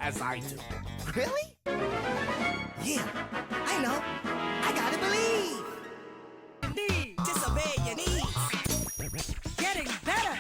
as I do. Really? Yeah, I know. I gotta believe. Disobey your needs. Getting better.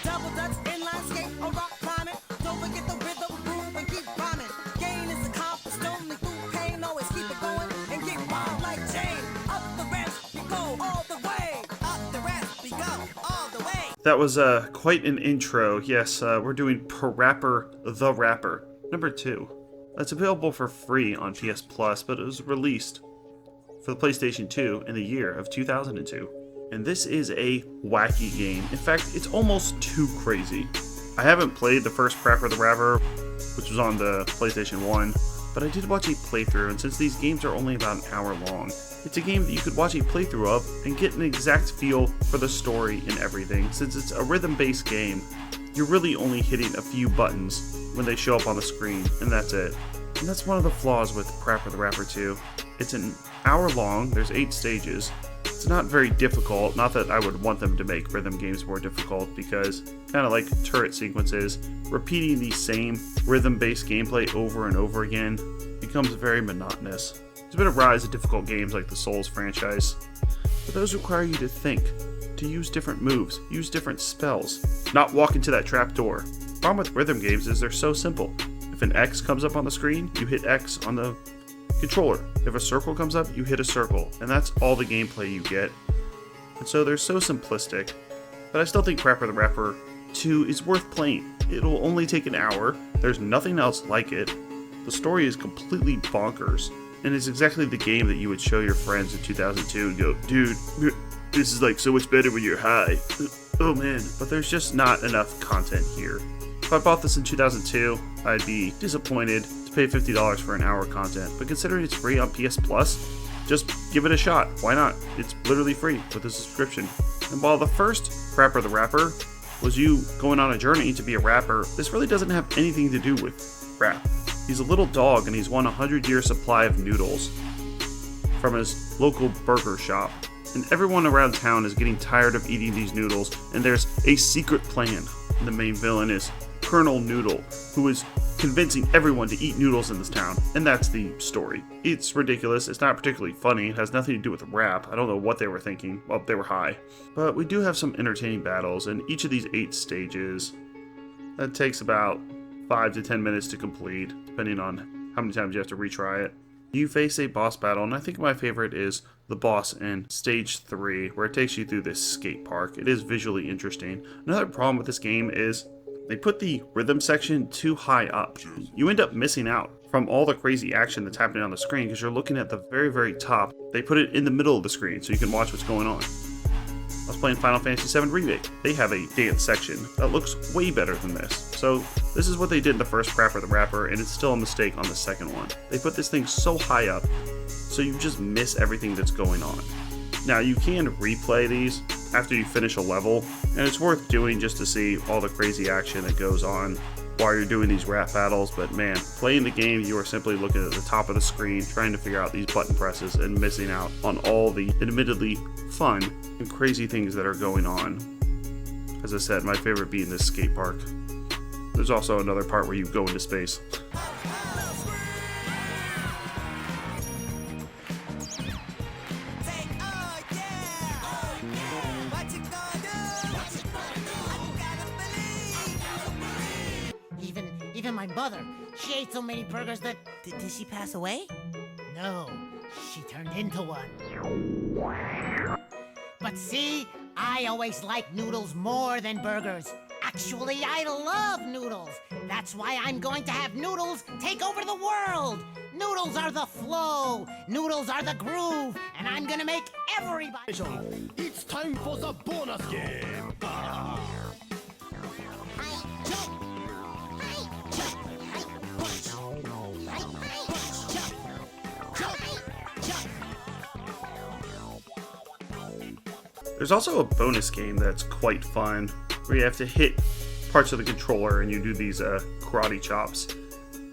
Double dutch, inline skate, or rock climbing. Don't forget the rhythm, groove, and keep rhyming. Gain is accomplished only through pain. Always keep it going and get wild like Jane. Up the ramps, we go all the way. Up the ramp, we go all the way. That was quite an intro. Yes, we're doing PaRappa the Rapper, number 2. That's available for free on PS Plus, but it was released for the PlayStation 2 in the year of 2002. And this is a wacky game. In fact, it's almost too crazy. I haven't played the first PaRappa the Rapper, which was on the PlayStation 1, but I did watch a playthrough, and since these games are only about an hour long, it's a game that you could watch a playthrough of and get an exact feel for the story and everything. Since it's a rhythm-based game, you're really only hitting a few buttons when they show up on the screen, and that's it. And that's one of the flaws with PaRappa the Rapper 2. It's an hour long, there's 8 stages. It's not very difficult, not that I would want them to make rhythm games more difficult, because kind of like turret sequences, repeating the same rhythm-based gameplay over and over again becomes very monotonous. There's been a rise of difficult games like the Souls franchise, but those require you to think, to use different moves, use different spells, not walk into that trap door. The problem with rhythm games is they're so simple. If an X comes up on the screen, you hit X on the controller. If a circle comes up, you hit a circle, and that's all the gameplay you get. And so they're so simplistic, but I still think PaRappa the Rapper 2 is worth playing. It'll only take an hour, there's nothing else like it, the story is completely bonkers, and it's exactly the game that you would show your friends in 2002 and go, dude, this is like so much better when you're high. Oh man, but there's just not enough content here. If I bought this in 2002, I'd be disappointed to pay $50 for an hour of content, but considering it's free on PS Plus, just give it a shot. Why not? It's literally free with a subscription. And while the first PaRappa the Rapper was you going on a journey to be a rapper, this really doesn't have anything to do with rap. He's a little dog and he's won a 100-year supply of noodles from his local burger shop. And everyone around town is getting tired of eating these noodles, and there's a secret plan. And the main villain is Colonel Noodle, who is convincing everyone to eat noodles in this town, and that's the story. It's ridiculous, it's not particularly funny, it has nothing to do with rap. I don't know what they were thinking, well, they were high. But we do have some entertaining battles, and each of these 8 stages, that takes about 5 to 10 minutes to complete, depending on how many times you have to retry it. You face a boss battle, and I think my favorite is the boss in stage 3, where it takes you through this skate park. It is visually interesting. Another problem with this game is they put the rhythm section too high up. You end up missing out from all the crazy action that's happening on the screen because you're looking at the very, very top. They put it in the middle of the screen so you can watch what's going on. I was playing Final Fantasy VII Remake. They have a dance section that looks way better than this. So this is what they did in the first PaRappa the Rapper, and it's still a mistake on the second one. They put this thing so high up so you just miss everything that's going on. Now you can replay these after you finish a level, and it's worth doing just to see all the crazy action that goes on while you're doing these rap battles. But man, playing the game, you are simply looking at the top of the screen trying to figure out these button presses and missing out on all the admittedly fun and crazy things that are going on. As I said, my favorite being this skate park. There's also another part where you go into space. Even my mother, she ate so many burgers that... Did she pass away? No, she turned into one. But see, I always like noodles more than burgers. Actually, I love noodles. That's why I'm going to have noodles take over the world. Noodles are the flow. Noodles are the groove. And I'm gonna make everybody... It's time for the bonus game. There's also a bonus game that's quite fun, where you have to hit parts of the controller and you do these karate chops.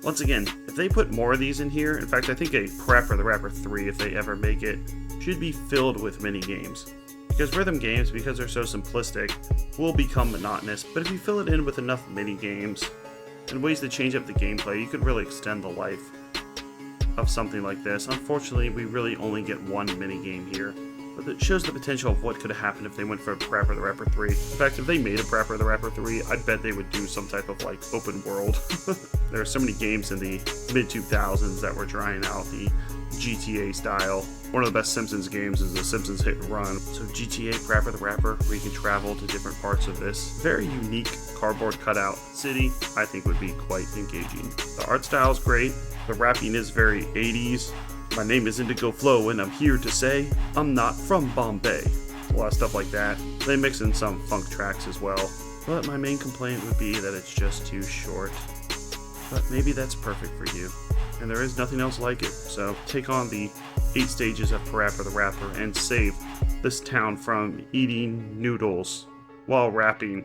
Once again, if they put more of these in here, in fact I think a PaRappa the Rapper 3, if they ever make it, should be filled with mini games. Because rhythm games, because they're so simplistic, will become monotonous, but if you fill it in with enough mini games, and ways to change up the gameplay, you could really extend the life of something like this. Unfortunately, we really only get one minigame here, but it shows the potential of what could have happened if they went for PaRappa the Rapper 3. In fact, if they made a PaRappa the Rapper 3, I'd bet they would do some type of like open world. There are so many games in the mid-2000s that were trying out the GTA style. One of the best Simpsons games is the Simpsons Hit and Run. So GTA PaRappa the Rapper, where you can travel to different parts of this very unique cardboard cutout city, I think would be quite engaging. The art style is great. The rapping is very 80s. My name is Indigo Flow and I'm here to say I'm not from Bombay. A lot of stuff like that. They mix in some funk tracks as well. But my main complaint would be that it's just too short. But maybe that's perfect for you. And there is nothing else like it. So take on the 8 stages of PaRappa the Rapper and save this town from eating noodles while rapping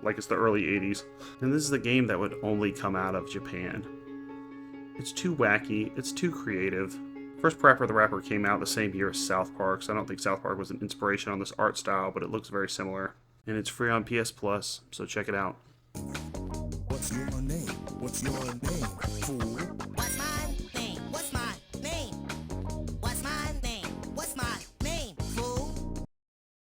like it's the early 80s. And this is the game that would only come out of Japan. It's too wacky, it's too creative. First PaRappa the Rapper came out the same year as South Park, so I don't think South Park was an inspiration on this art style, but it looks very similar. And it's free on PS Plus, so check it out. What's your name? What's your name, fool?